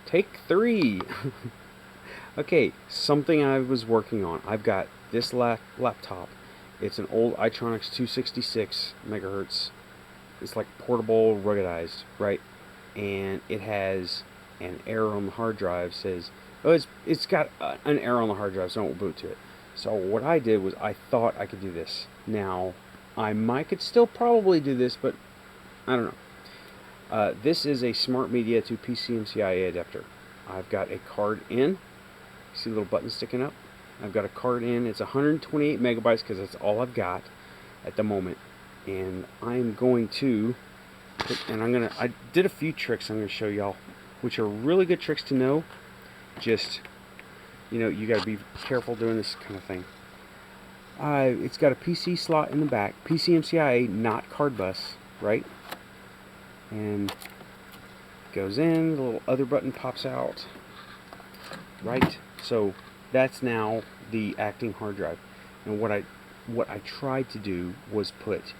Take 3. Okay, something I was working on. I've got this laptop. It's an old iTronix 266 megahertz. It's like portable, ruggedized, right? And it has an error on the hard drive. Says, oh, it's got an error on the hard drive, so don't boot to it. So what I did was I thought I could do this. Now, could still probably do this, but I don't know. This is a SmartMedia to PCMCIA adapter. I've got a card in. See the little button sticking up? I've got a card in. It's 128 megabytes because that's all I've got at the moment. And I'm going to I did a few tricks I'm going to show y'all, which are really good tricks to know. Just, you got to be careful doing this kind of thing. It's got a PC slot in the back, PCMCIA, not card bus, right? And goes in, the little other button pops out, right? So that's now the acting hard drive. And what I tried to do was put,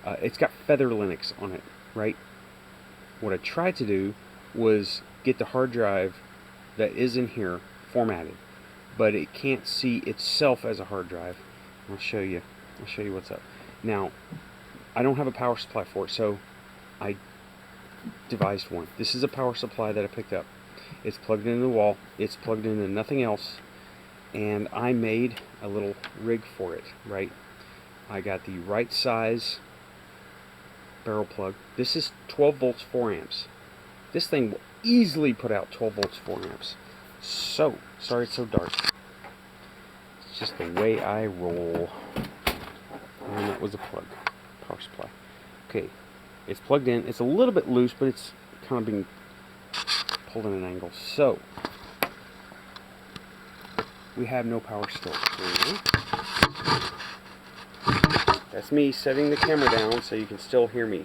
it's got Feather Linux on it, right? What I tried to do was get the hard drive that is in here formatted, but it can't see itself as a hard drive. I'll show you what's up. Now, I don't have a power supply for it, so I devised one. This is a power supply that I picked up. It's plugged into the wall. It's plugged into nothing else. And I made a little rig for it, right? I got the right size barrel plug. This is 12 volts, 4 amps. This thing will easily put out 12 volts, 4 amps. So, sorry it's so dark. It's just the way I roll. And that was a plug, power supply. Okay, it's plugged in. It's a little bit loose, but it's kind of being pulled in an angle. So, we have no power still. That's me setting the camera down so you can still hear me.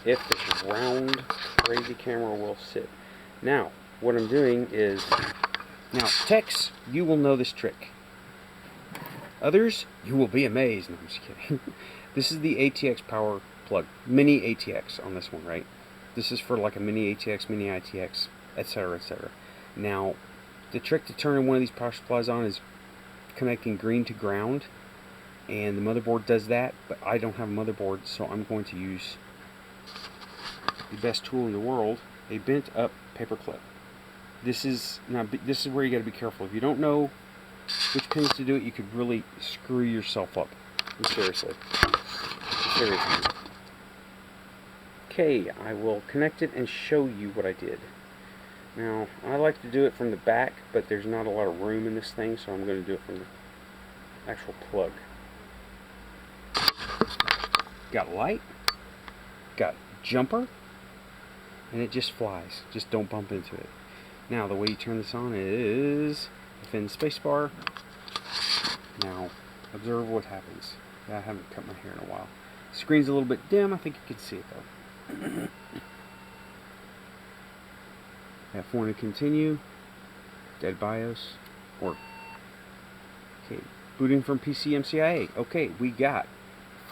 If this round, crazy camera will sit. Now, what I'm doing is, now techs, you will know this trick. Others, you will be amazed. No, I'm just kidding. This is the ATX power plug, mini ATX on this one, right? This is for like a mini ATX, mini ITX, etc., etc. Now, the trick to turning one of these power supplies on is connecting green to ground, and the motherboard does that, but I don't have a motherboard, so I'm going to use the best tool in the world, a bent up paper clip. This is where you got to be careful. If you don't know which pins to do it, you could really screw yourself up. Seriously. Okay, I will connect it and show you what I did. Now, I like to do it from the back, but there's not a lot of room in this thing, so I'm going to do it from the actual plug. Got light, got jumper, and it just flies. Just don't bump into it. Now, the way you turn this on is within spacebar. Now, observe what happens. I haven't cut my hair in a while. The screen's a little bit dim. I think you can see it though. F1 to continue. Dead BIOS. Or okay, booting from PCMCIA. Okay, we got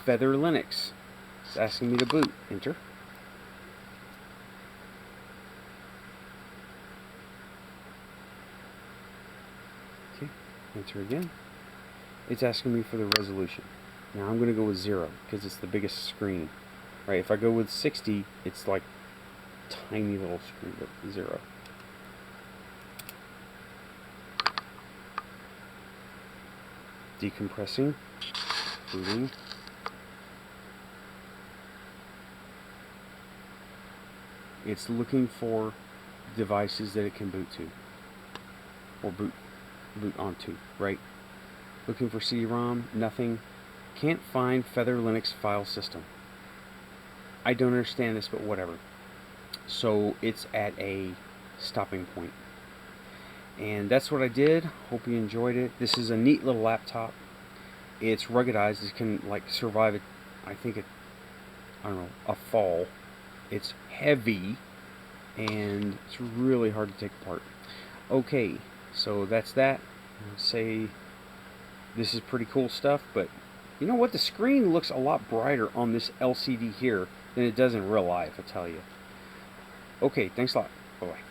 Feather Linux. It's asking me to boot. Enter. Okay, enter again. It's asking me for the resolution. Now I'm going to go with 0 because it's the biggest screen. Right? If I go with 60, it's like tiny little screen, but 0. Decompressing. Booting. It's looking for devices that it can boot to. Or boot onto, right? Looking for CD-ROM, nothing. Can't find Feather Linux file system. I don't understand this, but whatever. So it's at a stopping point. And that's what I did. Hope you enjoyed it. This is a neat little laptop. It's ruggedized. It can like survive a fall. It's heavy and it's really hard to take apart. Okay, so that's that. I'll say this is pretty cool stuff, but you know what? The screen looks a lot brighter on this LCD here than it does in real life, I tell you. Okay, thanks a lot. Bye-bye.